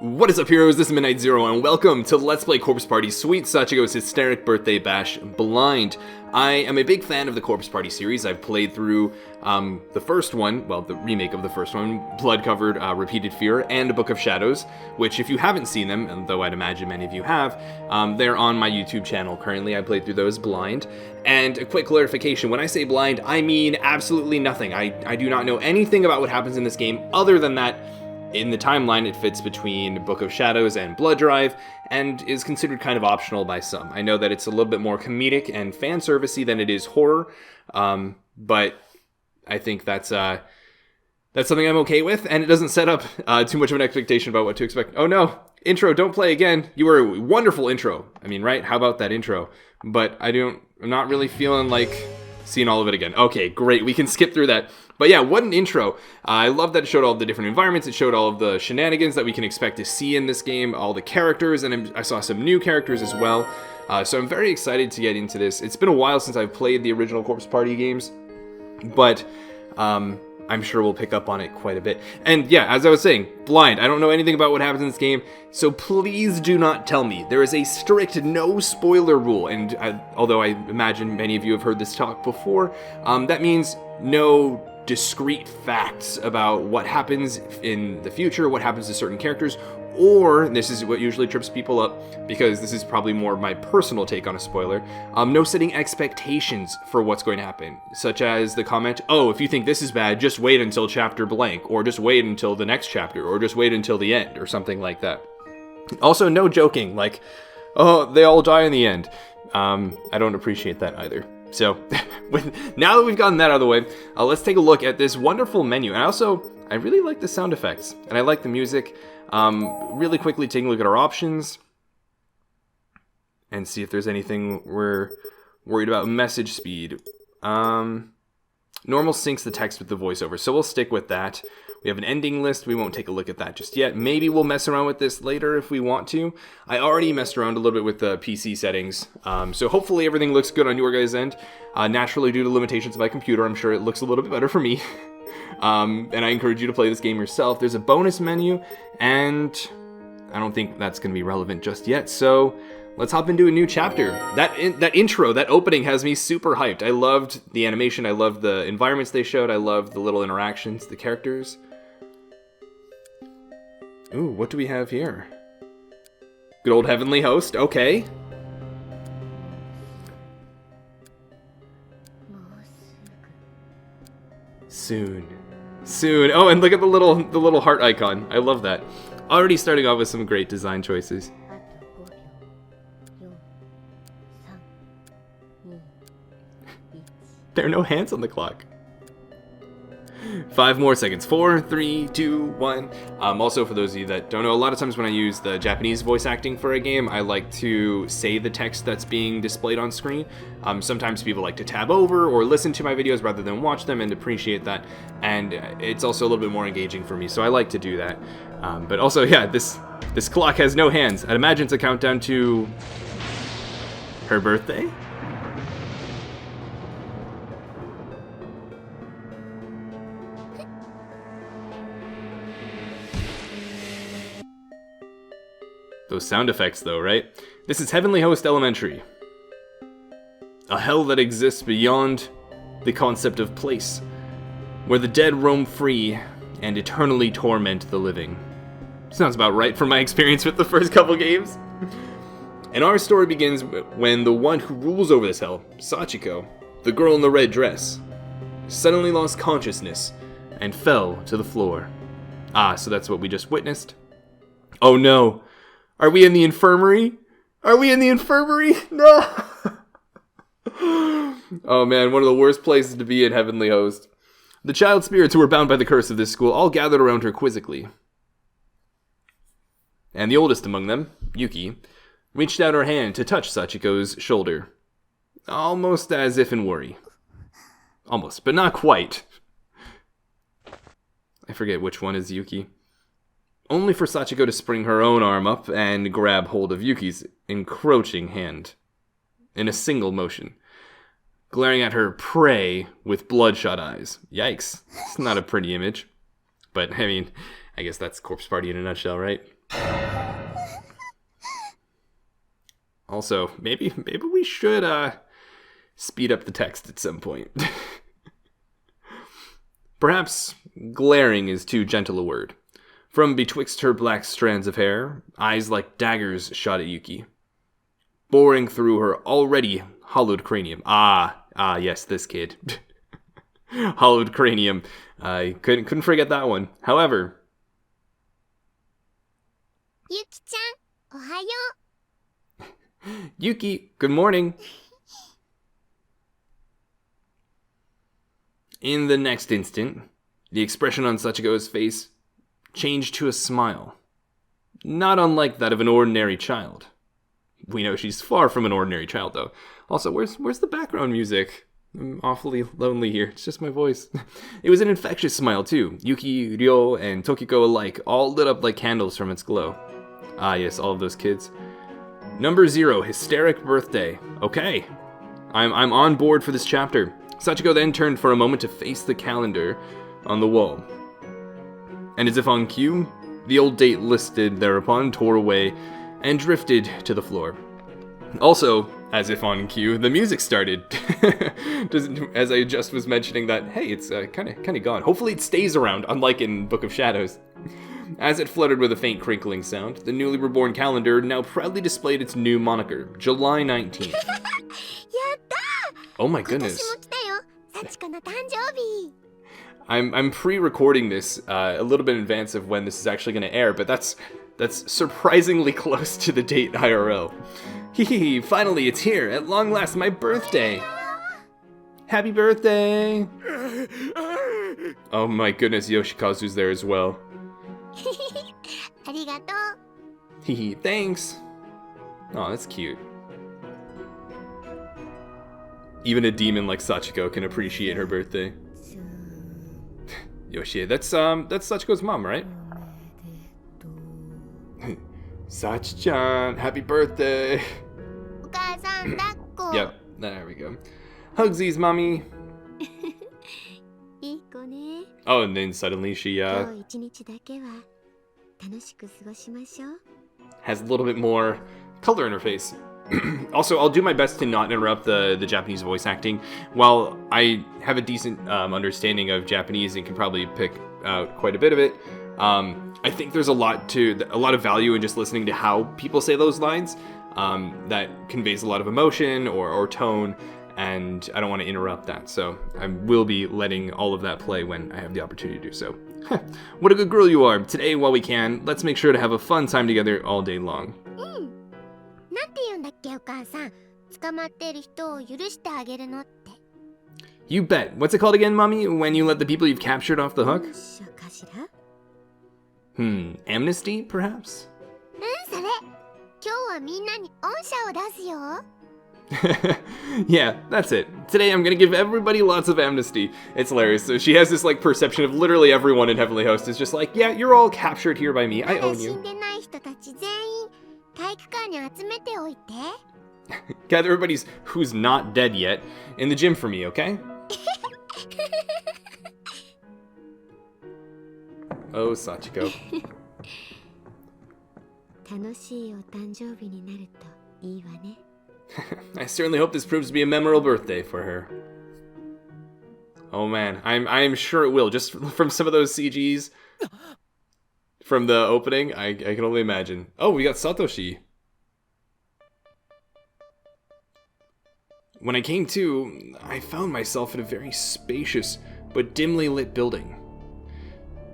What is up, heroes? This is Midnight Zero, and welcome to Let's Play Corpse Party Sweet Sachiko's Hysteric Birthday Bash Blind. I am a big fan of the Corpse Party series. I've played through the first one, well, the remake of the first one, Blood-Covered Repeated Fear, and A Book of Shadows, which if you haven't seen them, and though I'd imagine many of you have, they're on my YouTube channel currently. I played through those blind. And a quick clarification, when I say blind, I mean absolutely nothing. I do not know anything about what happens in this game other than that in the timeline, it fits between Book of Shadows and Blood Drive, and is considered kind of optional by some. I know that it's a little bit more comedic and fan servicey than it is horror, but I think that's something I'm okay with, and it doesn't set up too much of an expectation about what to expect. Oh no, intro, don't play again. You were a wonderful intro. I mean, right? How about that intro? But I'm not really feeling like seeing all of it again. Okay, great. We can skip through that. But yeah, what an intro. I love that it showed all the different environments. It showed all of the shenanigans that we can expect to see in this game, all the characters, and I saw some new characters as well. So I'm very excited to get into this. It's been a while since I've played the original Corpse Party games, but I'm sure we'll pick up on it quite a bit. And yeah, as I was saying, blind. I don't know anything about what happens in this game, so please do not tell me. There is a strict no spoiler rule, and although I imagine many of you have heard this talk before, that means no discrete facts about what happens in the future, what happens to certain characters, or, this is what usually trips people up, because this is probably more my personal take on a spoiler, no setting expectations for what's going to happen, such as the comment, oh, if you think this is bad, just wait until chapter blank, or just wait until the next chapter, or just wait until the end, or something like that. Also, no joking, like, oh, they all die in the end. I don't appreciate that either. So, now that we've gotten that out of the way, let's take a look at this wonderful menu. And I really like the sound effects, and I like the music. Really quickly taking a look at our options, and see if there's anything we're worried about. Message speed. Normal syncs the text with the voiceover, so we'll stick with that. We have an ending list. We won't take a look at that just yet. Maybe we'll mess around with this later if we want to. I already messed around a little bit with the PC settings, so hopefully everything looks good on your guys' end. Naturally, due to limitations of my computer, I'm sure it looks a little bit better for me. And I encourage you to play this game yourself. There's a bonus menu, and I don't think that's going to be relevant just yet, so let's hop into a new chapter. That intro, that opening has me super hyped. I loved the animation, I loved the environments they showed, I loved the little interactions, the characters. Ooh, what do we have here? Good old Heavenly Host, okay. Soon. Oh, and look at the little heart icon. I love that. Already starting off with some great design choices. There are no hands on the clock. 5 more seconds. 4, 3, 2, 1. Also, for those of you that don't know, a lot of times when I use the Japanese voice acting for a game, I like to say the text that's being displayed on screen. Sometimes people like to tab over or listen to my videos rather than watch them, and appreciate that. And it's also a little bit more engaging for me, so I like to do that. But also, yeah, this clock has no hands. I'd imagine it's a countdown to her birthday. Those sound effects though, right? This is Heavenly Host Elementary. A hell that exists beyond the concept of place, where the dead roam free and eternally torment the living. Sounds about right from my experience with the first couple games. And our story begins when the one who rules over this hell, Sachiko, the girl in the red dress, suddenly lost consciousness and fell to the floor. Ah, so that's what we just witnessed. Oh no! Are we in the infirmary? Are we in the infirmary? No! Oh man, one of the worst places to be in Heavenly Host. The child spirits who were bound by the curse of this school all gathered around her quizzically. And the oldest among them, Yuki, reached out her hand to touch Sachiko's shoulder. Almost as if in worry. Almost, but not quite. I forget which one is Yuki. Only for Sachiko to spring her own arm up and grab hold of Yuki's encroaching hand. In a single motion. Glaring at her prey with bloodshot eyes. Yikes. It's not a pretty image. But, I mean, I guess that's Corpse Party in a nutshell, right? Also, maybe we should speed up the text at some point. Perhaps glaring is too gentle a word. From betwixt her black strands of hair, eyes like daggers shot at Yuki, boring through her already hollowed cranium. Ah, yes, this kid. Hollowed cranium. I couldn't forget that one. However, Yuki-chan, ohayo. Yuki, good morning. In the next instant, the expression on Sachiko's face changed to a smile. Not unlike that of an ordinary child. We know she's far from an ordinary child, though. Also, where's the background music? I'm awfully lonely here. It's just my voice. It was an infectious smile, too. Yuki, Ryo, and Tokiko alike all lit up like candles from its glow. Ah, yes, all of those kids. Number 0, Hysteric Birthday. Okay. I'm on board for this chapter. Sachiko then turned for a moment to face the calendar on the wall. And as if on cue, the old date listed thereupon tore away and drifted to the floor. Also, as if on cue, the music started. As I just was mentioning that, hey, it's kind of gone. Hopefully it stays around, unlike in Book of Shadows. As it fluttered with a faint crinkling sound, the newly reborn calendar now proudly displayed its new moniker, July 19th. Oh my goodness. I'm pre-recording this a little bit in advance of when this is actually going to air, but that's surprisingly close to the date IRL. Hee, finally it's here, at long last, my birthday. Happy birthday. Oh my goodness, Yoshikazu's there as well. Hee, thanks. Oh, that's cute. Even a demon like Sachiko can appreciate her birthday. Yoshi, that's Sachiko's mom, right? Sach-chan, happy birthday! Yep, there we go. Hugsies, mommy! Oh, and then suddenly she, has a little bit more color in her face. Also, I'll do my best to not interrupt the Japanese voice acting. While I have a decent understanding of Japanese and can probably pick out quite a bit of it, I think there's a lot of value in just listening to how people say those lines. That conveys a lot of emotion or tone, and I don't want to interrupt that. So I will be letting all of that play when I have the opportunity to do so. What a good girl you are. Today, while we can, let's make sure to have a fun time together all day long. You bet. What's it called again, Mommy, when you let the people you've captured off the hook? Amnesty, perhaps? Yeah, that's it. Today I'm gonna give everybody lots of amnesty. It's hilarious. So she has this like perception of literally everyone in Heavenly Host is just like, yeah, you're all captured here by me. I own you. Gather everybody who's not dead yet in the gym for me, okay? Oh, Sachiko. 楽しいお誕生日になるといいわね。I certainly hope this proves to be a memorable birthday for her. Oh man, I'm sure it will. Just from some of those CGs from the opening, I can only imagine. Oh, we got Satoshi. When I came to, I found myself in a very spacious but dimly lit building.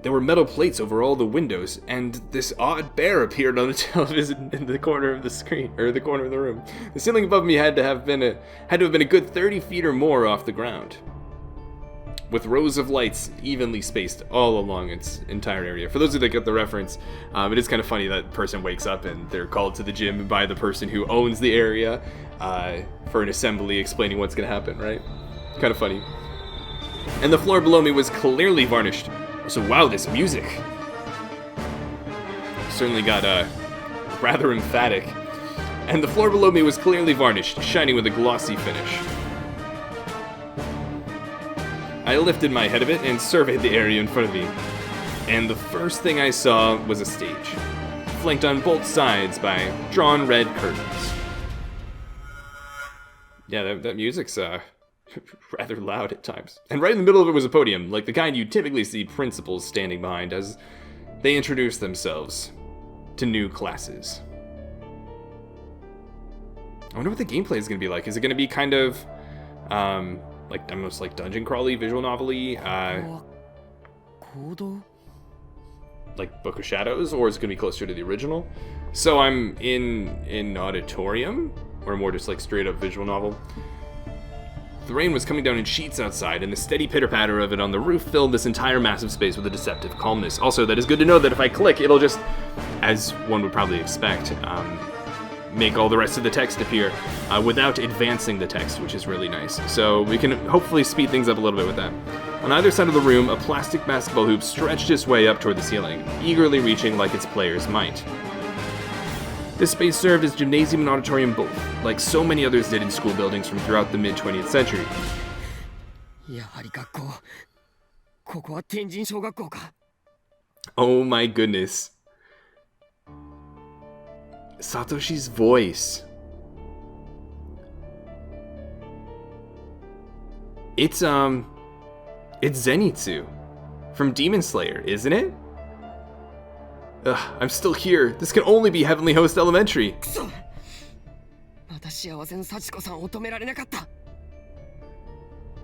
There were metal plates over all the windows, and this odd bear appeared on the television in the corner of the screen, or the corner of the room. The ceiling above me had to have been a good 30 feet or more off the ground, with rows of lights evenly spaced all along its entire area. For those of you that get the reference, it is kind of funny that person wakes up and they're called to the gym by the person who owns the area for an assembly explaining what's going to happen, right? Kind of funny. And the floor below me was clearly varnished. So wow, this music certainly got rather emphatic. And the floor below me was clearly varnished, shining with a glossy finish. I lifted my head a bit and surveyed the area in front of me. And the first thing I saw was a stage, flanked on both sides by drawn red curtains. Yeah, that music's rather loud at times. And right in the middle of it was a podium, like the kind you typically see principals standing behind as they introduce themselves to new classes. I wonder what the gameplay is going to be like. Is it going to be kind of, like almost like dungeon crawly, visual novel-y, like Book of Shadows, or is it going to be closer to the original? So I'm in auditorium, or more just like straight up visual novel. The rain was coming down in sheets outside, and the steady pitter-patter of it on the roof filled this entire massive space with a deceptive calmness. Also, that is good to know that if I click, it'll just, as one would probably expect, make all the rest of the text appear without advancing the text, which is really nice. So we can hopefully speed things up a little bit with that. On either side of the room, a plastic basketball hoop stretched its way up toward the ceiling, eagerly reaching like its players might. This space served as gymnasium and auditorium both, like so many others did in school buildings from throughout the mid-20th century. Oh my goodness. Satoshi's voice. It's Zenitsu from Demon Slayer, isn't it? Ugh, I'm still here. This can only be Heavenly Host Elementary.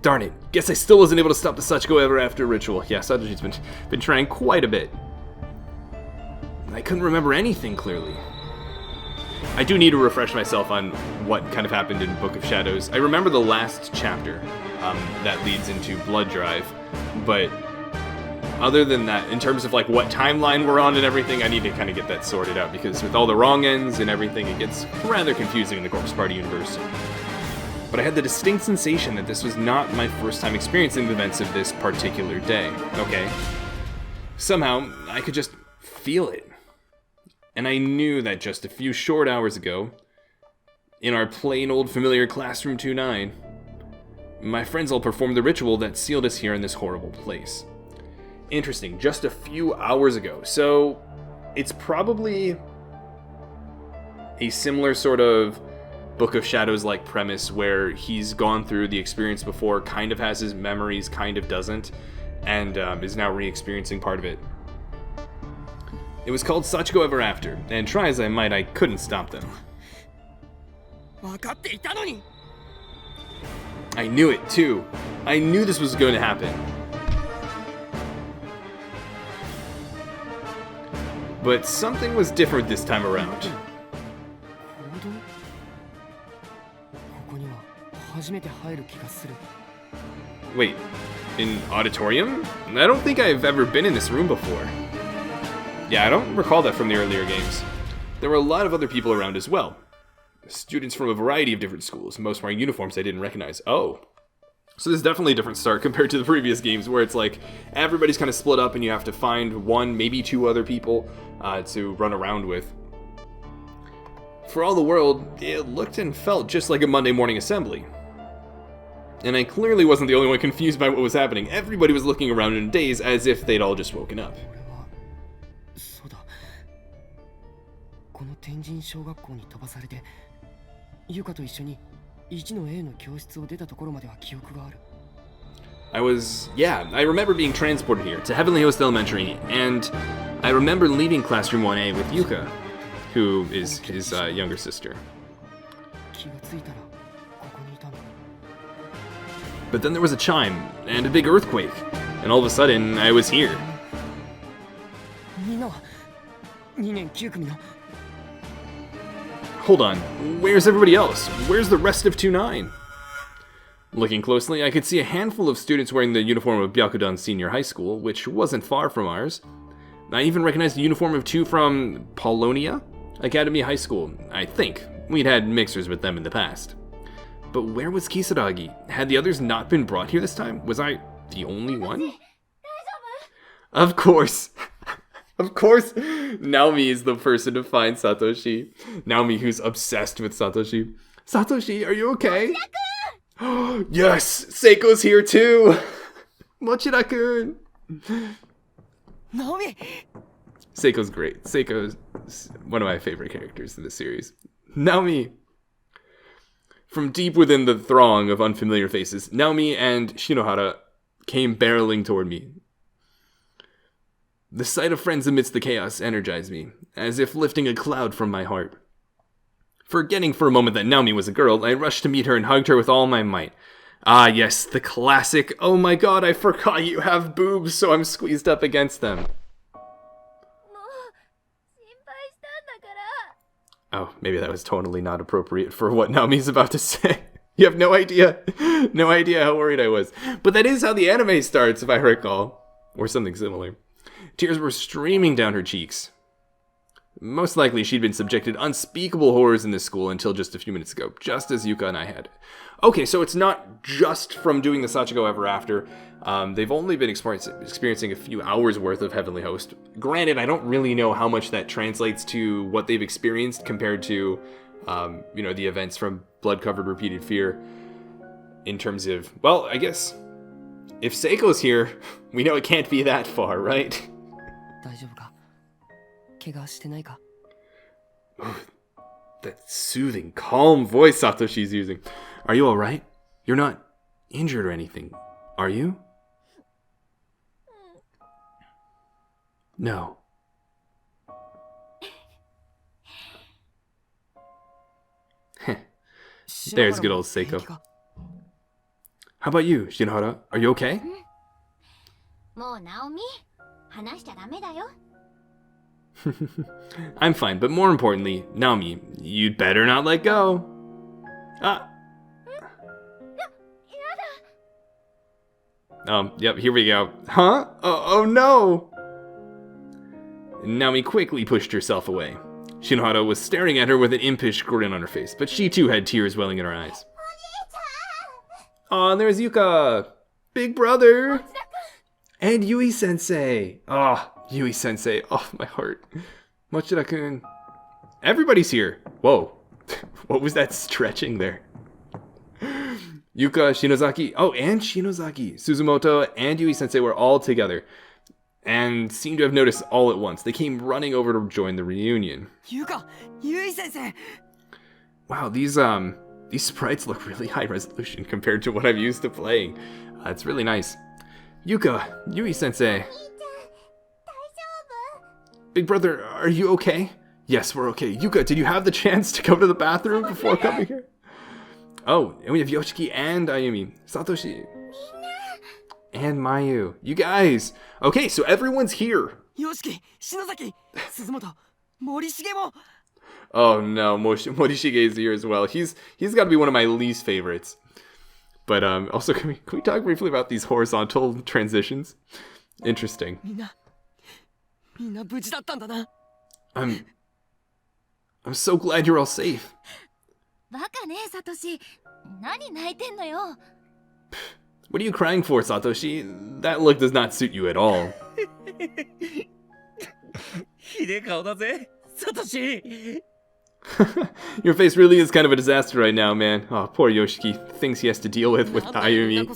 Darn it. Guess I still wasn't able to stop the Sachiko ever after ritual. Yeah, Satoshi's been trying quite a bit. I couldn't remember anything clearly. I do need to refresh myself on what kind of happened in Book of Shadows. I remember the last chapter that leads into Blood Drive, but other than that, in terms of like what timeline we're on and everything, I need to kind of get that sorted out, because with all the wrong ends and everything, it gets rather confusing in the Corpse Party universe. But I had the distinct sensation that this was not my first time experiencing the events of this particular day, okay? Somehow, I could just feel it. And I knew that just a few short hours ago, in our plain old familiar Classroom 2-9, my friends all performed the ritual that sealed us here in this horrible place. Interesting, just a few hours ago. So, it's probably a similar sort of Book of Shadows-like premise where he's gone through the experience before, kind of has his memories, kind of doesn't, and is now re-experiencing part of it. It was called Sachiko Ever After, and try as I might, I couldn't stop them. I knew it, too. I knew this was going to happen. But something was different this time around. Wait, in auditorium? I don't think I've ever been in this room before. Yeah, I don't recall that from the earlier games. There were a lot of other people around as well. Students from a variety of different schools, most wearing uniforms I didn't recognize. Oh. So this is definitely a different start compared to the previous games, where it's like everybody's kind of split up and you have to find one, maybe two other people to run around with. For all the world, it looked and felt just like a Monday morning assembly. And I clearly wasn't the only one confused by what was happening. Everybody was looking around in a daze as if they'd all just woken up. 天神小学校に飛ばされてゆかと一緒に1の A の教室を出たところまでは記憶がある。 I remember being transported here to Heavenly Host Elementary, and I remember leaving Classroom 1A with Yuka, who is his younger sister. 気がついたらここにいたの。 But then there was a chime, and a big earthquake, and all of a sudden, I was here. みんなは2年9組の Hold on, where's everybody else? Where's the rest of 2-9? Looking closely, I could see a handful of students wearing the uniform of Byakudan Senior High School, which wasn't far from ours. I even recognized the uniform of 2 from Polonia Academy High School, I think. We'd had mixers with them in the past. But where was Kisaragi? Had the others not been brought here this time? Was I the only one? Of course. Of course, Naomi is the person to find Satoshi. Naomi, who's obsessed with Satoshi. Satoshi, are you okay? Yes! Seiko's here too! Mochira-kun! Naomi! Seiko's great. Seiko's one of my favorite characters in the series. Naomi! From deep within the throng of unfamiliar faces, Naomi and Shinohara came barreling toward me. The sight of friends amidst the chaos energized me, as if lifting a cloud from my heart. Forgetting for a moment that Naomi was a girl, I rushed to meet her and hugged her with all my might. Ah yes, the classic, oh my god, I forgot you have boobs, so I'm squeezed up against them. Oh, maybe that was totally not appropriate for what Naomi's about to say. You have no idea how worried I was. But that is how the anime starts, if I recall. Or something similar. Tears were streaming down her cheeks. Most likely she'd been subjected to unspeakable horrors in this school until just a few minutes ago, just as Yuka and I had. Okay, so it's not just from doing the Sachiko Ever After. They've only been experiencing a few hours worth of Heavenly Host. Granted, I don't really know how much that translates to what they've experienced compared to, the events from Blood-Covered Repeated Fear. In terms of, well, I guess, if Seiko's here, we know it can't be that far, right? 大丈夫か? 怪我してないか? That soothing, calm voice Satoshi's using. Are you alright? You're not injured or anything, are you? No. There's good old Seiko. How about you, Shinohara? Are you okay? もうナオミ、話しちゃダメだよ。I'm fine, but more importantly, Naomi, you'd better not let go. Yep, here we go. Huh? Oh no! Naomi quickly pushed herself away. Shinohara was staring at her with an impish grin on her face, but she too had tears welling in her eyes. Oh, and there's Yuka! Big brother! And Yui-sensei! Oh, Yui-sensei. Oh, my heart. Mochira-kun. Everybody's here. Whoa. What was that stretching there? Yuka, Shinozaki. Oh, and Shinozaki. Suzumoto and Yui-sensei were all together. And seemed to have noticed all at once. They came running over to join the reunion. Yuka! Yui-sensei! Wow, these sprites look really high resolution compared to what I'm used to playing. It's really nice. Yuka, Yui-sensei. Big brother, are you okay? Yes, we're okay. Yuka, did you have the chance to go to the bathroom before coming here? Oh, and we have Yoshiki and Ayumi. Satoshi. And Mayu. You guys. Okay, so everyone's here. Yoshiki, Shinozaki, Suzumoto, Morishige mo. Oh no, Morishige is here as well. He's got to be one of my least favorites. But also, can we talk briefly about these horizontal transitions? Interesting. I'm so glad you're all safe. バカね、サトシ。何泣いてんのよ。What are you crying for, Satoshi? That look does not suit you at all. ひでえ顔だぜ、サトシ。Your face really is kind of a disaster right now, man. Oh, poor Yoshiki. Things he has to deal with Ayumi.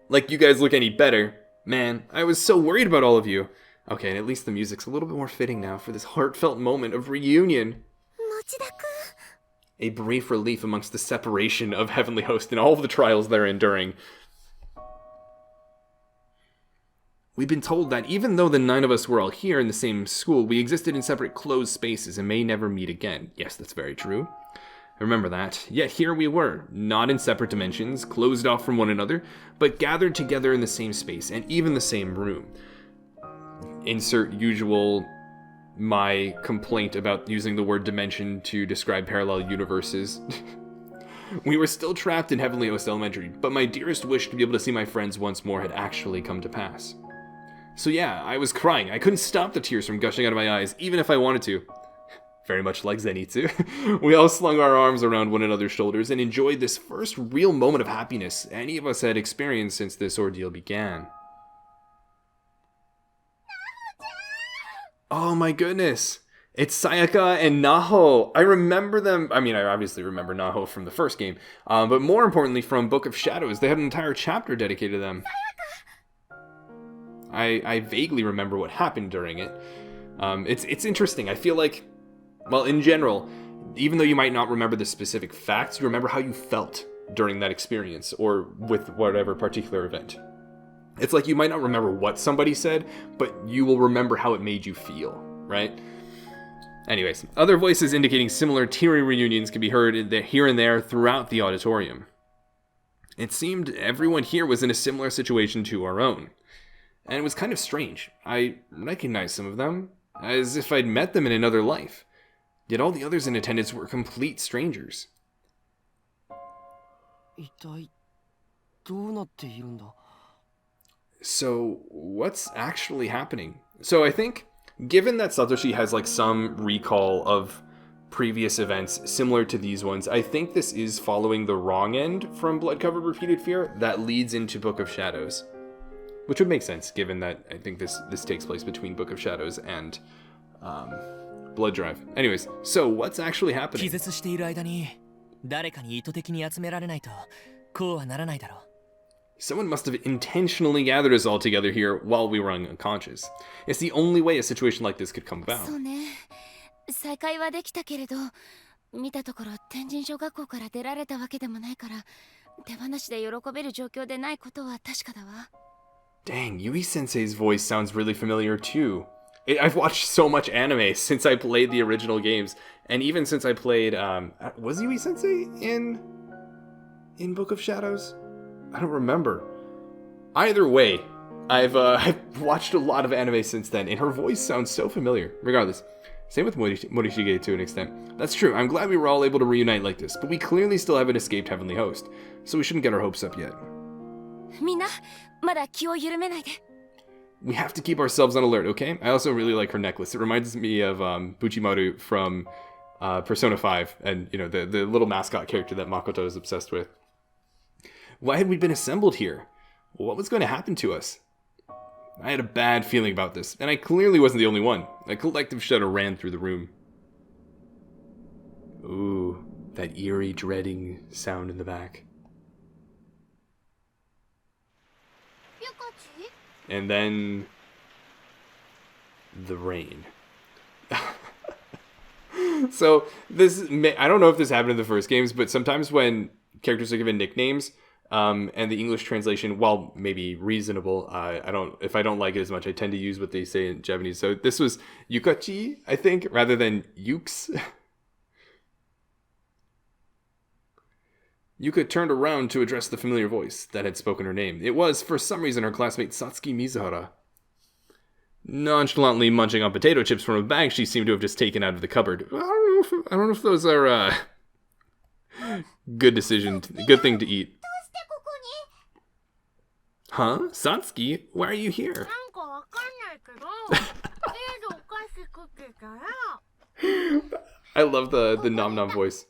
Like you guys look any better. Man, I was so worried about all of you. Okay, and at least the music's a little bit more fitting now for this heartfelt moment of reunion. A brief relief amongst the separation of Heavenly Host and all of the trials they're enduring. We've been told that even though the 9 of us were all here in the same school, we existed in separate closed spaces and may never meet again. Yes, that's very true. I remember that. Yet here we were, not in separate dimensions, closed off from one another, but gathered together in the same space and even the same room. Insert usual my complaint about using the word dimension to describe parallel universes. We were still trapped in Heavenly Host Elementary, but my dearest wish to be able to see my friends once more had actually come to pass. So yeah, I was crying. I couldn't stop the tears from gushing out of my eyes, even if I wanted to. Very much like Zenitsu. We all slung our arms around one another's shoulders and enjoyed this first real moment of happiness any of us had experienced since this ordeal began. Oh my goodness. It's Sayaka and Naho. I remember them. I mean, I obviously remember Naho from the first game, but more importantly from Book of Shadows. They had an entire chapter dedicated to them. I vaguely remember what happened during it. It's interesting. I feel like, well, in general, even though you might not remember the specific facts, you remember how you felt during that experience or with whatever particular event. It's like you might not remember what somebody said, but you will remember how it made you feel, right? Anyways, other voices indicating similar teary reunions can be heard here and there throughout the auditorium. It seemed everyone here was in a similar situation to our own. And it was kind of strange. I recognized some of them, as if I'd met them in another life. Yet all the others in attendance were complete strangers. So, what's actually happening? So I think, given that Satoshi has like some recall of previous events similar to these ones, I think this is following the wrong end from Blood-Covered Repeated Fear that leads into Book of Shadows. Which would make sense, given that I think this takes place between Book of Shadows and Blood Drive. Anyways, so what's actually happening? Someone must have intentionally gathered us all together here while we were unconscious. It's the only way a situation like this could come about. 再会はできたけれど、見たところ天神小学校から出られたわけでもないから、手放しで喜べる状況でないことは確かだわ。Dang, Yui-sensei's voice sounds really familiar too. I've watched so much anime since I played the original games, and even since I played, was Yui-sensei in Book of Shadows? I don't remember. Either way, I've watched a lot of anime since then, and her voice sounds so familiar. Regardless, same with Morishige to an extent. That's true, I'm glad we were all able to reunite like this, but we clearly still haven't escaped Heavenly Host, so we shouldn't get our hopes up yet. みんな、まだ気を緩めないで。We have to keep ourselves on alert, okay? I also really like her necklace. It reminds me of Buchimaru from Persona 5, and you know the little mascot character that Makoto is obsessed with. Why had we been assembled here? What was going to happen to us? I had a bad feeling about this, and I clearly wasn't the only one. A collective shudder ran through the room. Ooh, that eerie, dreading sound in the back. And then the rain. So this, I don't know if this happened in the first games, but sometimes when characters are given nicknames, and the English translation, while maybe reasonable, if I don't like it as much, I tend to use what they say in Japanese. So this was Yukachi, I think, rather than Yukes. Yuka turned around to address the familiar voice that had spoken her name. It was, for some reason, her classmate Satsuki Mizuhara. Nonchalantly munching on potato chips from a bag she seemed to have just taken out of the cupboard. I don't know if those are good thing to eat. Huh? Satsuki? Why are you here? I love the nom-nom voice.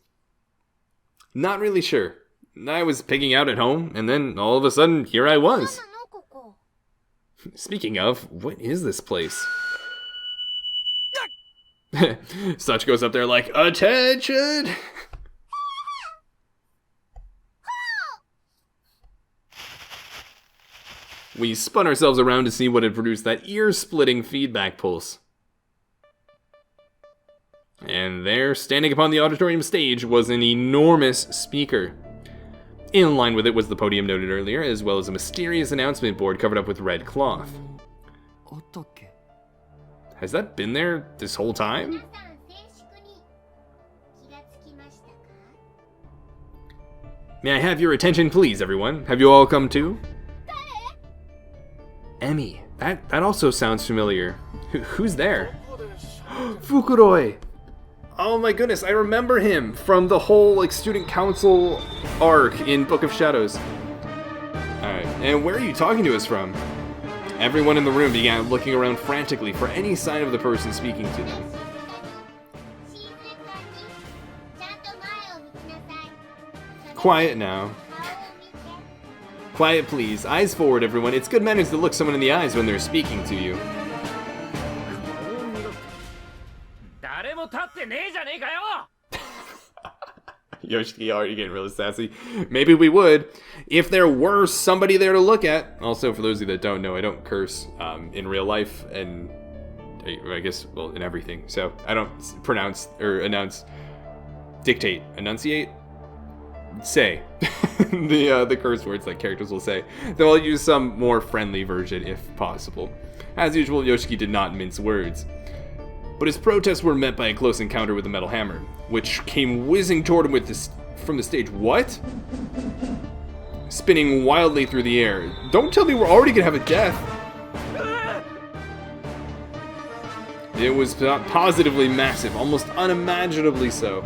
Not really sure. I was pigging out at home, and then all of a sudden, here I was. Speaking of, what is this place? Sachiko's up there like, attention! We spun ourselves around to see what had produced that ear-splitting feedback pulse. And there, standing upon the auditorium stage, was an enormous speaker. In line with it was the podium noted earlier, as well as a mysterious announcement board covered up with red cloth. Has that been there this whole time? May I have your attention, please, everyone? Have you all come too? Emmy. That also sounds familiar. Who's there? Fukuroi! Oh my goodness, I remember him from the whole, like, student council arc in Book of Shadows. Alright, and where are you talking to us from? Everyone in the room began looking around frantically for any sign of the person speaking to them. Quiet now. Quiet, please. Eyes forward, everyone. It's good manners to look someone in the eyes when they're speaking to you. Yoshiki already getting really sassy. Maybe we would, if there were somebody there to look at. Also, for those of you that don't know, I don't curse in real life, and I guess, well, in everything. So I don't pronounce or announce, dictate, enunciate, say the curse words that characters will say. Though I'll use some more friendly version if possible. As usual, Yoshiki did not mince words. But his protests were met by a close encounter with the metal hammer, which came whizzing toward him from the stage. What? Spinning wildly through the air. Don't tell me we're already gonna have a death. It was positively massive, almost unimaginably so.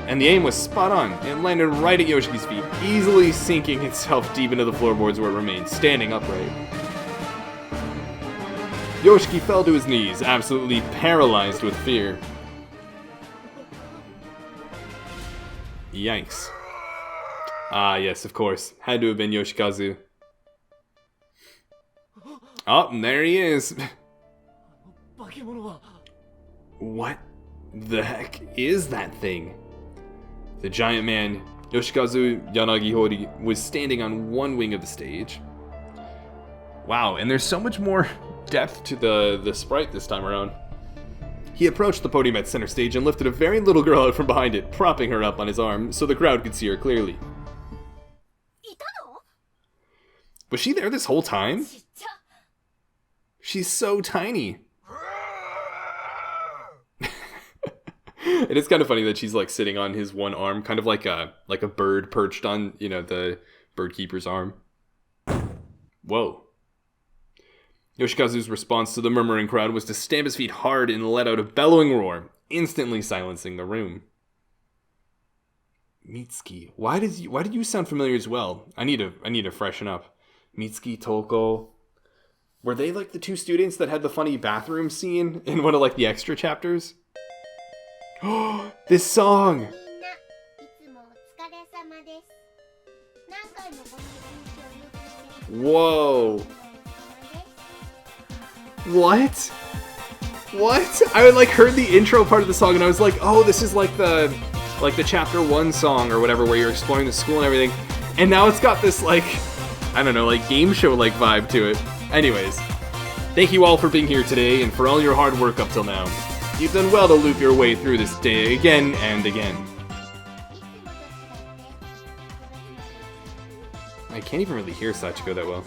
And the aim was spot on. It landed right at Yoshiki's feet, easily sinking itself deep into the floorboards where it remained, standing upright. Yoshiki fell to his knees, absolutely paralyzed with fear. Yikes. Ah, yes, of course. Had to have been Yoshikazu. Oh, and there he is. What the heck is that thing? The giant man, Yoshikazu Yanagihori, was standing on one wing of the stage. Wow, and there's so much more depth to the sprite this time around. He approached the podium at center stage and lifted a very little girl out from behind it, propping her up on his arm so the crowd could see her clearly. Was she there this whole time? She's so tiny. It is kind of funny that she's like sitting on his one arm, kind of like a bird perched on, you know, the bird keeper's arm. Whoa. Yoshikazu's response to the murmuring crowd was to stamp his feet hard and let out a bellowing roar, instantly silencing the room. Mitsuki, why did you sound familiar as well? I need to freshen up. Mitsuki, Toko. Were they like the two students that had the funny bathroom scene in one of like the extra chapters? Oh, this song! Whoa! What? I like heard the intro part of the song and I was like, oh, this is like the chapter 1 song or whatever where you're exploring the school and everything. And now it's got this like, I don't know, like game show like vibe to it. Anyways, thank you all for being here today and for all your hard work up till now. You've done well to loop your way through this day again and again. I can't even really hear Sachiko that well.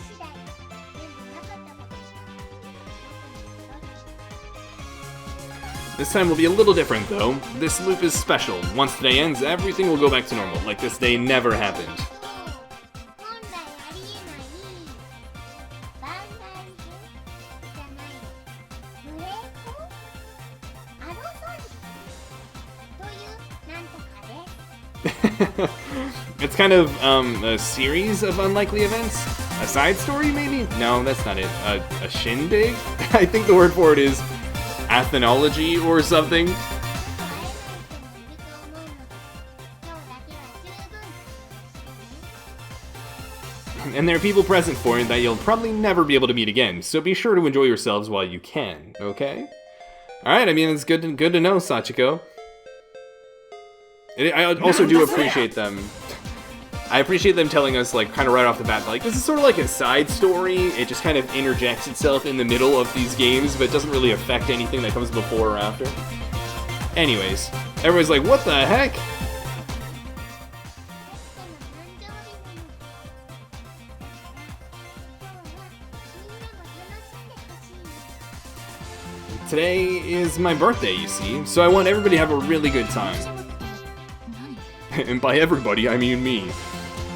This time will be a little different though. This loop is special. Once today ends, everything will go back to normal, like this day never happened. It's kind of a series of unlikely events? A side story maybe? No, that's not it. A shindig? I think the word for it is athenology or something. And there are people present for it that you'll probably never be able to meet again, so be sure to enjoy yourselves while you can, okay? Alright, I mean, it's good to know, Sachiko. I also do appreciate them. I appreciate them telling us, like, kind of right off the bat, like, this is sort of like a side story. It just kind of interjects itself in the middle of these games, but doesn't really affect anything that comes before or after. Anyways, everybody's like, what the heck? Today is my birthday, you see, so I want everybody to have a really good time. And by everybody, I mean me.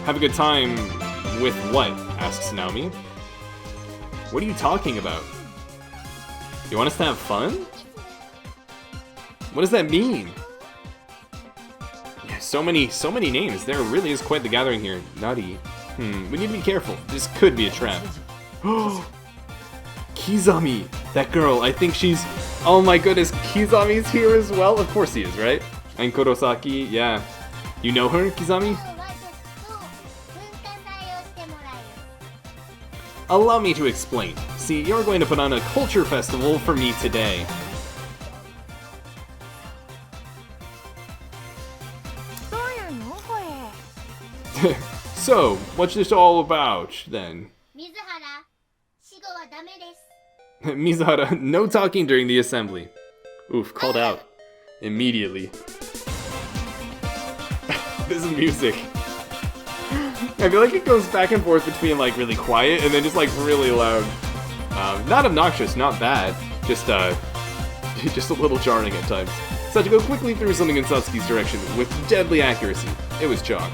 Have a good time with what? Asks Naomi. What are you talking about? You want us to have fun? What does that mean? Yeah, so many names. There really is quite the gathering here. Nutty. We need to be careful. This could be a trap. Kizami! That girl, I think she's... Oh my goodness, Kizami's here as well? Of course he is, right? And Kurosaki, yeah. You know her, Kizami? Allow me to explain. See, you're going to put on a culture festival for me today. So, what's this all about, then? Mizuhara, no talking during the assembly. Oof, called out. Immediately. This music. I feel like it goes back and forth between like really quiet and then just like really loud. Not obnoxious, not bad. Just a little jarring at times. Sachiko quickly threw something in Satsuki's direction with deadly accuracy. It was chalk.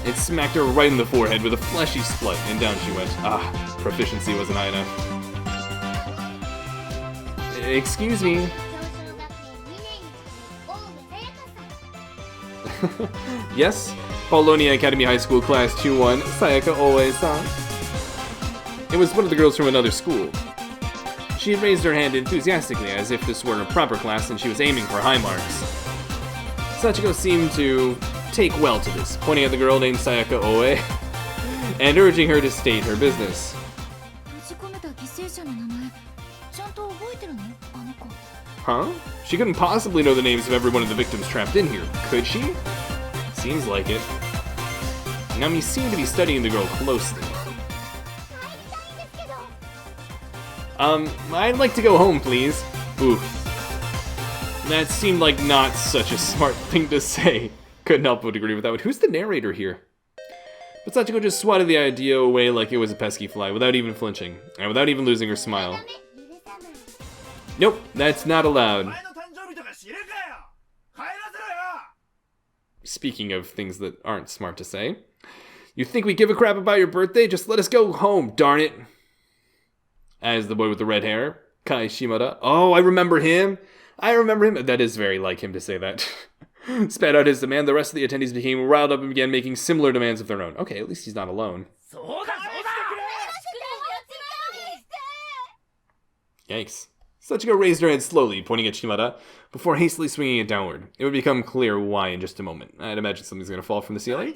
It smacked her right in the forehead with a fleshy split, and down she went. Ah, proficiency wasn't high enough. Excuse me. Yes? Paulonia Academy High School Class 2-1, Sayaka Oe-san. It was one of the girls from another school. She had raised her hand enthusiastically as if this were a proper class and she was aiming for high marks. Sachiko seemed to take well to this, pointing at the girl named Sayaka Oe and urging her to state her business. Huh? She couldn't possibly know the names of every one of the victims trapped in here, could she? Seems like it. Nami seemed to be studying the girl closely. I'd like to go home, please. Oof. That seemed like not such a smart thing to say. Couldn't help but agree with that one. Who's the narrator here? But Sachiko just swatted the idea away like it was a pesky fly, without even flinching, and without even losing her smile. Nope, that's not allowed. Speaking of things that aren't smart to say. You think we give a crap about your birthday? Just let us go home, darn it. As the boy with the red hair, Kai Shimada. Oh, I remember him. That is very like him to say that. Spat out his demand. The rest of the attendees became riled up and began making similar demands of their own. Okay, at least he's not alone. Yikes. Sachiko raised her head slowly, pointing at Shimada, before hastily swinging it downward. It would become clear why in just a moment. I'd imagine something's going to fall from the ceiling.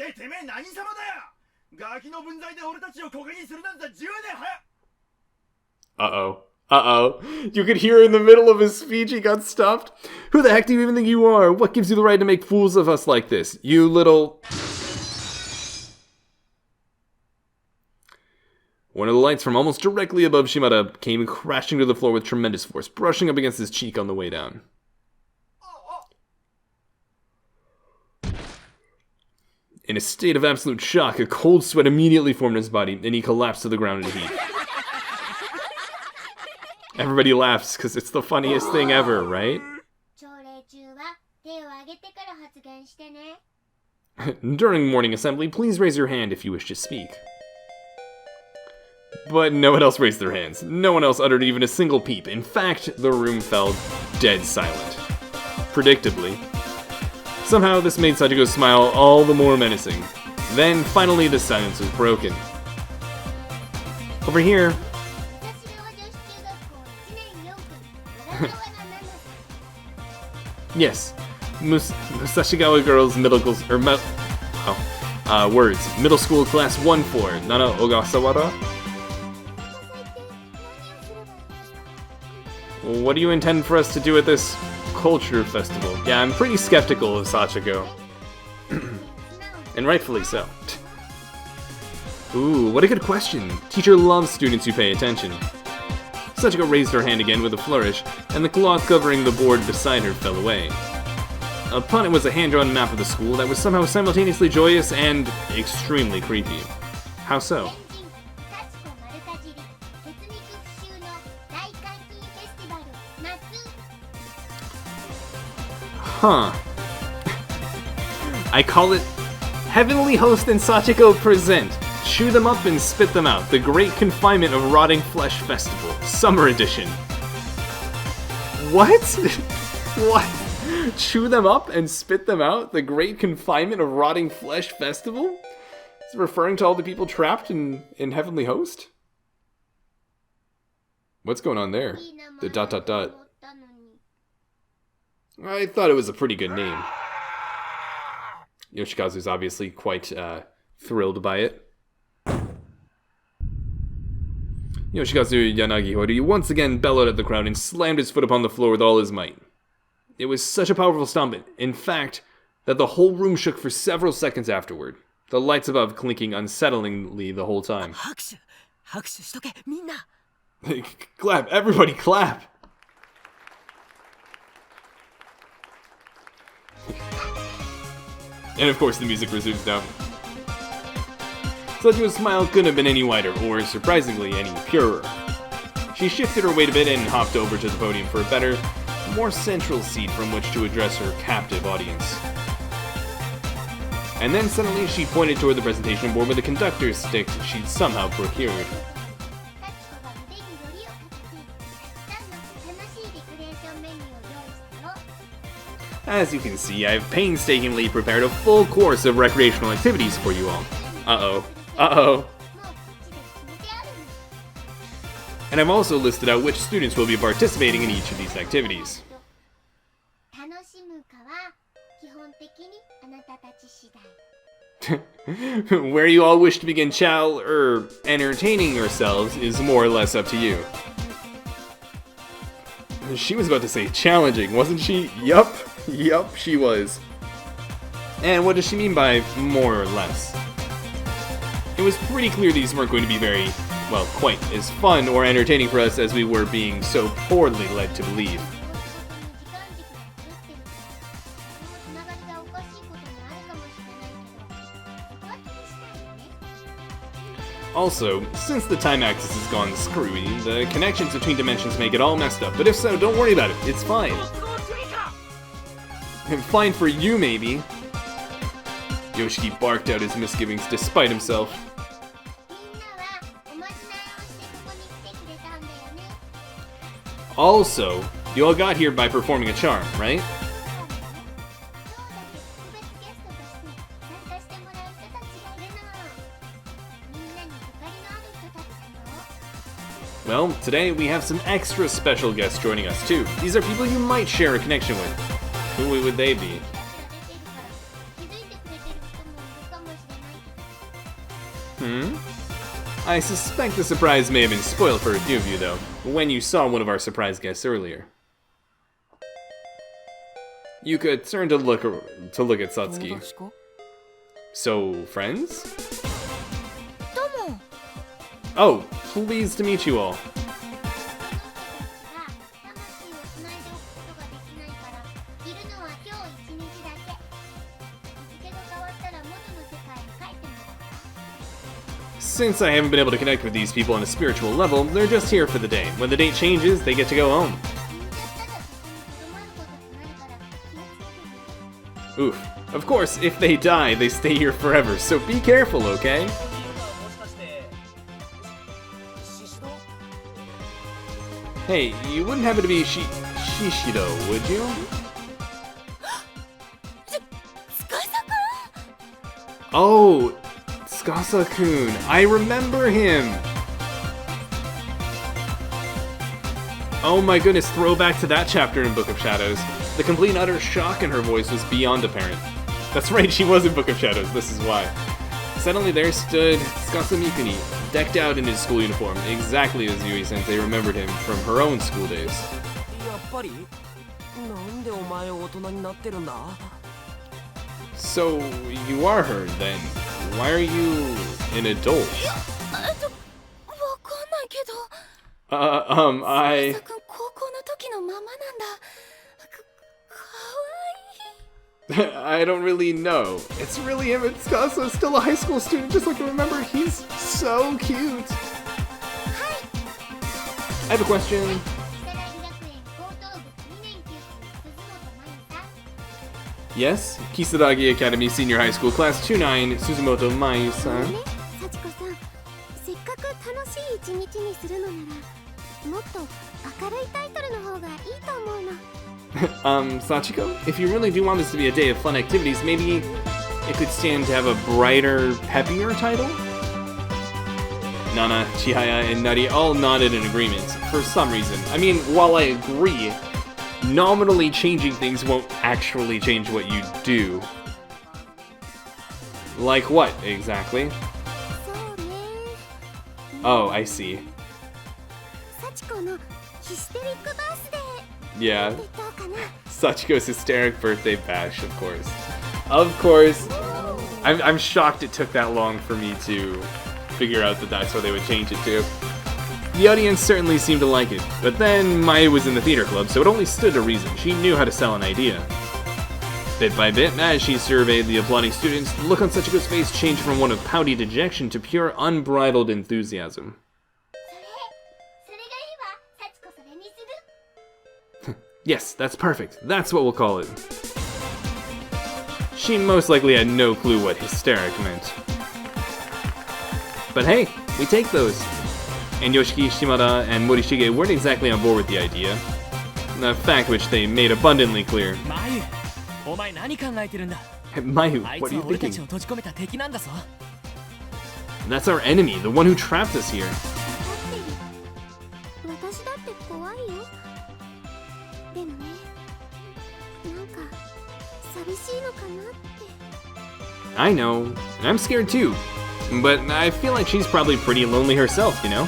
Uh-oh. Uh-oh. You could hear in the middle of his speech he got stopped. Who the heck do you even think you are? What gives you the right to make fools of us like this? You little... One of the lights from almost directly above Shimada came crashing to the floor with tremendous force, brushing up against his cheek on the way down. In a state of absolute shock, a cold sweat immediately formed in his body, and he collapsed to the ground in a heap. Everybody laughs, because it's the funniest thing ever, right? During morning assembly, please raise your hand if you wish to speak. But no one else raised their hands. No one else uttered even a single peep. In fact, the room fell dead silent. Predictably. Somehow, this made Sachiko smile all the more menacing. Then, finally, the silence was broken. Over here. Yes. Musashigawa Girls Middle School... words. Middle School Class 1-4. Nana Ogasawara? What do you intend for us to do at this culture festival? Yeah, I'm pretty skeptical of Sachiko. And rightfully so. Ooh, what a good question. Teacher loves students who pay attention. Sachiko raised her hand again with a flourish, and the cloth covering the board beside her fell away. Upon it was a hand-drawn map of the school that was somehow simultaneously joyous and extremely creepy. How so? Huh. I call it Heavenly Host and Sachiko present Chew Them Up and Spit Them Out, the Great Confinement of Rotting Flesh Festival, Summer Edition. What? What? Chew them up and spit them out? The Great Confinement of Rotting Flesh Festival? Is it referring to all the people trapped in Heavenly Host? What's going on there? The ... I thought it was a pretty good name. Yoshikazu's obviously quite thrilled by it. Yoshikazu Yanagihori once again bellowed at the crowd and slammed his foot upon the floor with all his might. It was such a powerful stomp, in fact, that the whole room shook for several seconds afterward, the lights above clinking unsettlingly the whole time. Clap, everybody clap! And of course the music resumes now. Sachiko's smile couldn't have been any wider, or surprisingly, any purer. She shifted her weight a bit and hopped over to the podium for a better, more central seat from which to address her captive audience. And then suddenly she pointed toward the presentation board with a conductor's stick she'd somehow procured. As you can see, I've painstakingly prepared a full course of recreational activities for you all. Uh-oh. Uh-oh. And I've also listed out which students will be participating in each of these activities. Where you all wish to begin entertaining yourselves is more or less up to you. She was about to say challenging, wasn't she? Yup, she was. And what does she mean by more or less? It was pretty clear these weren't going to be very, well, quite as fun or entertaining for us as we were being so poorly led to believe. Also, since the time axis has gone screwy, the connections between dimensions make it all messed up, but if so, don't worry about it, it's fine. Fine for you, maybe. Yoshiki barked out his misgivings despite himself. Also, you all got here by performing a charm, right? Well, today we have some extra special guests joining us too. These are people you might share a connection with. Who would they be? I suspect the surprise may have been spoiled for a few of you though, when you saw one of our surprise guests earlier. Yuka turned to look at Satsuki. So, friends? Oh, pleased to meet you all. Since I haven't been able to connect with these people on a spiritual level, they're just here for the day. When the date changes, they get to go home. Oof. Of course, if they die, they stay here forever, so be careful, okay? Hey, you wouldn't happen to be Shishido, would you? Oh, Tsukasa-kun. I remember him! Oh my goodness, throwback to that chapter in Book of Shadows. The complete and utter shock in her voice was beyond apparent. That's right, she was in Book of Shadows, this is why. Suddenly there stood Tsukasa Mikuni, decked out in his school uniform, exactly as Yui-sensei remembered him from her own school days. So, you are her, then. Why are you an adult? わかんないけど。I... 君高校の時のままなんだ。かわいい。 I don't really know. It's really him. It's also still a high school student, just like I remember. He's so cute. I have a question. Yes, Kisaragi Academy Senior High School, Class 29, Suzumoto Mayu-san. 幸子さん、せっかく楽しい一日にするのなら、もっと明るいタイトルの方がいいと思うの。Sachiko, if you really do want this to be a day of fun activities, maybe it could stand to have a brighter, peppier title? Nana, Chihaya, and Nari all nodded in agreement, for some reason. I mean, while I agree, nominally changing things won't actually change what you do. Like what, exactly? Oh, I see. Yeah. Sachiko's hysteric birthday bash, of course. Of course. I'm shocked it took that long for me to figure out that that's what they would change it to. The audience certainly seemed to like it, but then Maya was in the theater club, so it only stood to reason. She knew how to sell an idea. Bit by bit, as she surveyed the applauding students, the look on Sachiko's face changed from one of pouty dejection to pure unbridled enthusiasm. Yes, that's perfect. That's what we'll call it. She most likely had no clue what hysteric meant. But hey, we take those. And Yoshiki, Shimada, and Morishige weren't exactly on board with the idea. A fact which they made abundantly clear. Mayu, what are you thinking? That's our enemy, the one who trapped us here. I know, and I'm scared too. But I feel like she's probably pretty lonely herself, you know?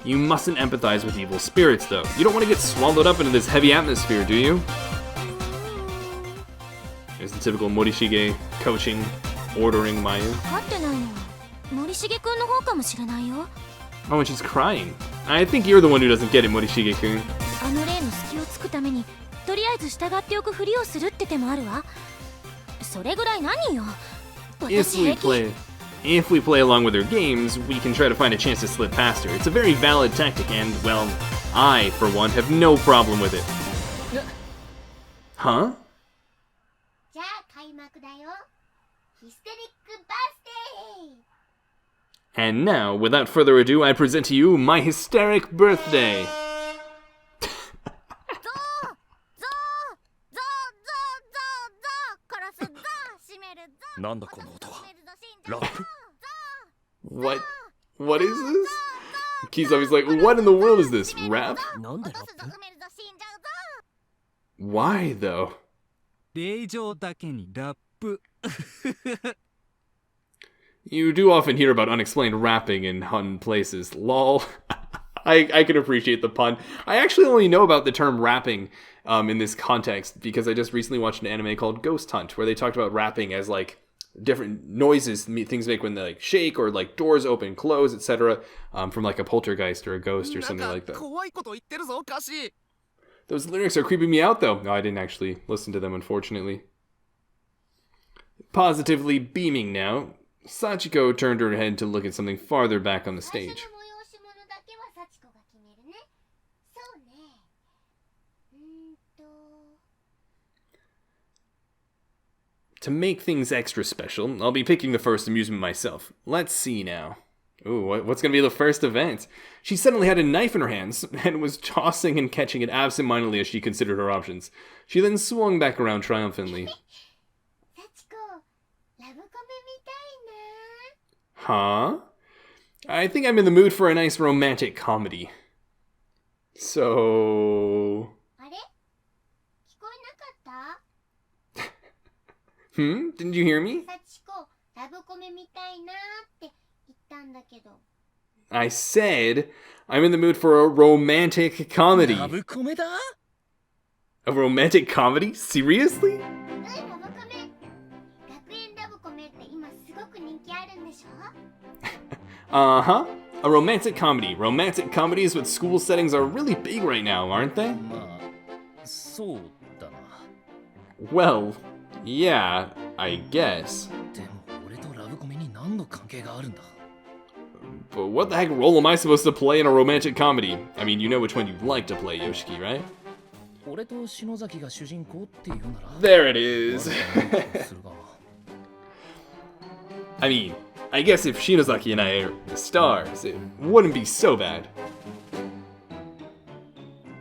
You mustn't empathize with evil spirits, though. You don't want to get swallowed up into this heavy atmosphere, do you? There's the typical Morishige coaching, ordering Mayu. Oh, and she's crying. I think you're the one who doesn't get it, Morishige-kun. If we play along with her games, we can try to find a chance to slip past her. It's a very valid tactic and, well, I, for one, have no problem with it. Huh? And now, without further ado, I present to you my hysteric birthday. What is this? Kizabi's like, what in the world is this? Rap? Why, though? You do often hear about unexplained rapping in Hun places. Lol. I can appreciate the pun. I actually only know about the term rapping in this context because I just recently watched an anime called Ghost Hunt where they talked about rapping as like different noises things make when they like shake or like doors open, close, etc. From like a poltergeist or a ghost or something like that. Those lyrics are creeping me out though. No, I didn't actually listen to them, unfortunately. Positively beaming now, Sachiko turned her head to look at something farther back on the stage. To make things extra special, I'll be picking the first amusement myself. Let's see now. Ooh, what's gonna be the first event? She suddenly had a knife in her hands and was tossing and catching it absentmindedly as she considered her options. She then swung back around triumphantly. Huh? I think I'm in the mood for a nice romantic comedy. So... Didn't you hear me? I said I'm in the mood for a romantic comedy. A romantic comedy? Seriously? ラブコメ学園ラブコメって今すごく人気あるんでしょ Uh-huh. A romantic comedy. Romantic comedies with school settings are really big right now, aren't they? まあそうだな。 Well, yeah, I guess. でも俺とラブコメに何の関係があるんだ。 But what the heck role am I supposed to play in a romantic comedy? I mean, you know which one you'd like to play, Yoshiki, right? 俺と篠崎が主人公っていうなら。 There it is. するが I mean, I guess if Shinozaki and I are the stars, it wouldn't be so bad.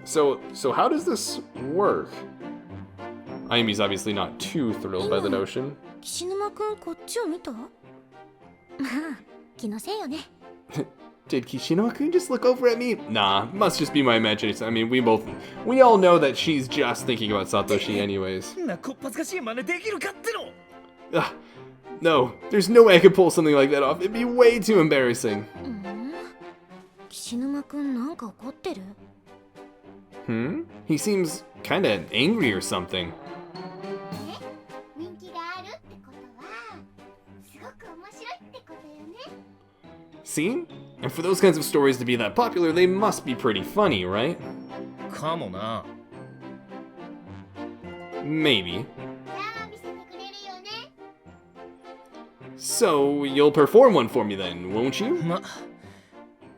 So how does this work? Ayumi's obviously not too thrilled by the notion. 岸沼くんこっちを見たまあ気のせいよね Did Kishino-kun just look over at me? Nah, must just be my imagination. I mean, we all know that she's just thinking about Satoshi anyways. なこっぱずかしい真似できるかっての。 Ugh, no, there's no way I could pull something like that off. It'd be way too embarrassing. 岸沼くんなんか怒ってる He seems kinda angry or something. 人気があるってことはすごく面白いってことよね See? And for those kinds of stories to be that popular, they must be pretty funny, right? かもな。 Maybe. じゃあ見せてくれるよね So, you'll perform one for me then, won't you? ま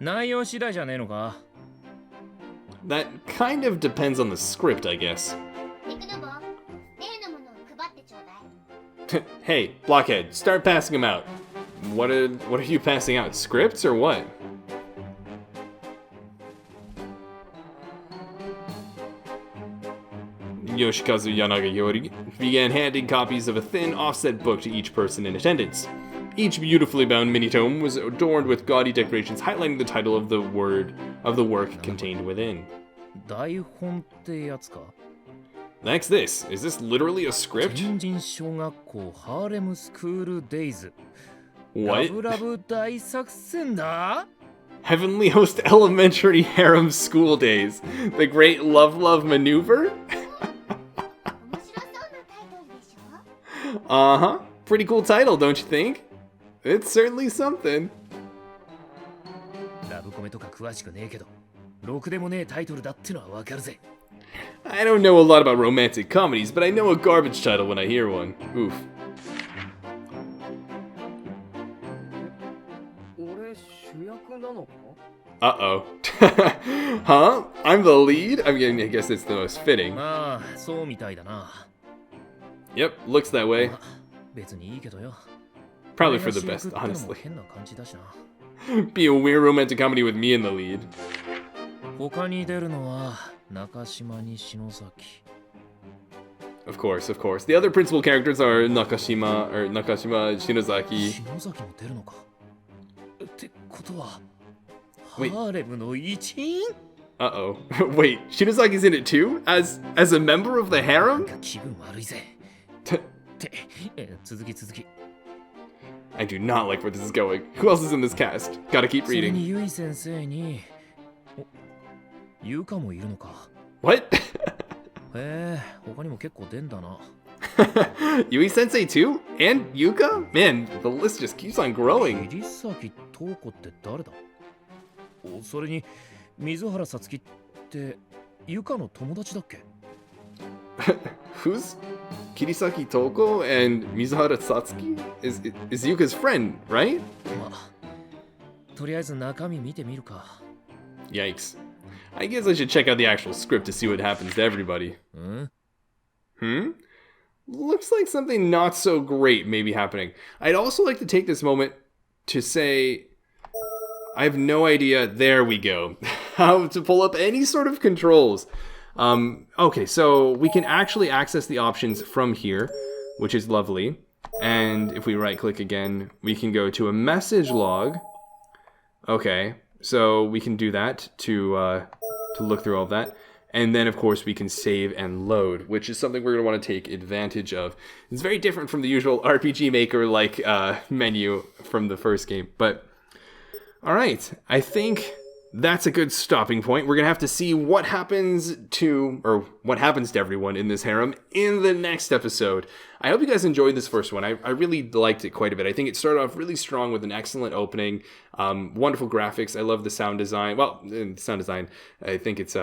内容次第じゃねえのか。 That kind of depends on the script, I guess. ネクノボ例のものを配ってちょうだい Hey, Blockhead, start passing them out. What are you passing out? Scripts or what? Yoshikazu Yanagayori began handing copies of a thin, offset book to each person in attendance. Each beautifully bound mini-tome was adorned with gaudy decorations highlighting the title of the work contained within. 台本ってやつか。 Next this. Is this literally a script? 天神小学校ハーレムスクールデイズ。 What? ラブラブ大作戦だ。 Heavenly Host Elementary Harem School Days. The Great Love Maneuver? 面白そうなタイトルでしょ Uh-huh. Pretty cool title, don't you think? It's certainly something. ラブコメとか詳しくねえけど、ろくでもねえタイトルだってのはわかるぜ。 I don't know a lot about romantic comedies, but I know a garbage title when I hear one. Oof. 俺主役なのか Uh-oh. Huh? I'm the lead? I mean, I guess it's the most fitting. まあ、そうみたいだな。 Yep, looks that way. まあ別にいいけどよ。 Probably for the 俺が best, 主役ってのも honestly. 変な感じだしな。 Be a weird romantic comedy with me in the lead. 他に出るのは中島に篠崎。 Of course, of course. The other principal characters are Nakashima, Shinozaki. 篠崎も出るのか。ってことは、ハ Wait. ーレムの一員 Uh-oh. Wait, Shinozaki's in it too? As a member of the なん harem? か気分悪いぜ。 T- って、続き。 I do not like where this is going. Who else is in this cast? Gotta keep それ reading. にゆい先生に、お、ゆうかもいるのか。 What? 他にも結構出んだな。 Yui Sensei too? And Yuka? Man, the list just keeps on growing. 桐崎東子って誰だ？お、それに水原さつきってゆかの友達だっけ？ Who's Kirisaki Toko and Mizuhara Satsuki? Is Yuka's friend, right? まあ、とりあえず中身見てみるか。 Yikes. I guess I should check out the actual script to see what happens to everybody. ん？ Looks like something not so great may be happening. I'd also like to take this moment to say I have no idea, there we go, how to pull up any sort of controls. Okay, so we can actually access the options from here, which is lovely. And if we right click again, we can go to a message log. Okay, so we can do that to look through all of that. And then, of course, we can save and load, which is something we're going to want to take advantage of. It's very different from the usual RPG Maker-like menu from the first game. But, all right, I think that's a good stopping point. We're going to have to see what happens to everyone in this harem in the next episode. I hope you guys enjoyed this first one. I really liked it quite a bit. I think it started off really strong with an excellent opening, wonderful graphics. I love the sound design. Well, sound design, I think it's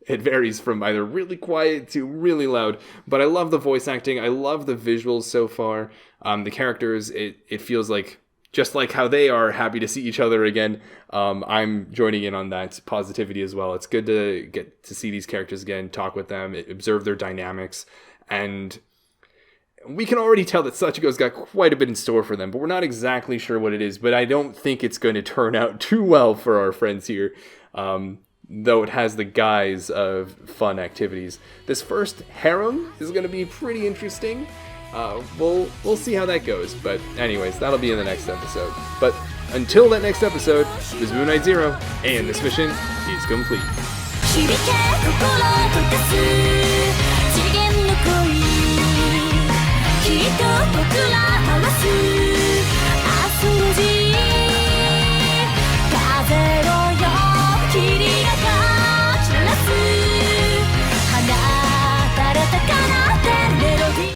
it varies from either really quiet to really loud, but I love the voice acting. I love the visuals so far. The characters, it feels like just like how they are happy to see each other again. I'm joining in on that positivity as well. It's good to get to see these characters again, talk with them, observe their dynamics, and we can already tell that Sachiko's got quite a bit in store for them, but we're not exactly sure what it is, but I don't think it's going to turn out too well for our friends here, though it has the guise of fun activities. This first harem is going to be pretty interesting. We'll see how that goes, but anyways, that'll be in the next episode. But until that next episode, this is Moon Knight Zero, and this mission is complete. 響け心溶かす次元の恋きっと僕ら合わす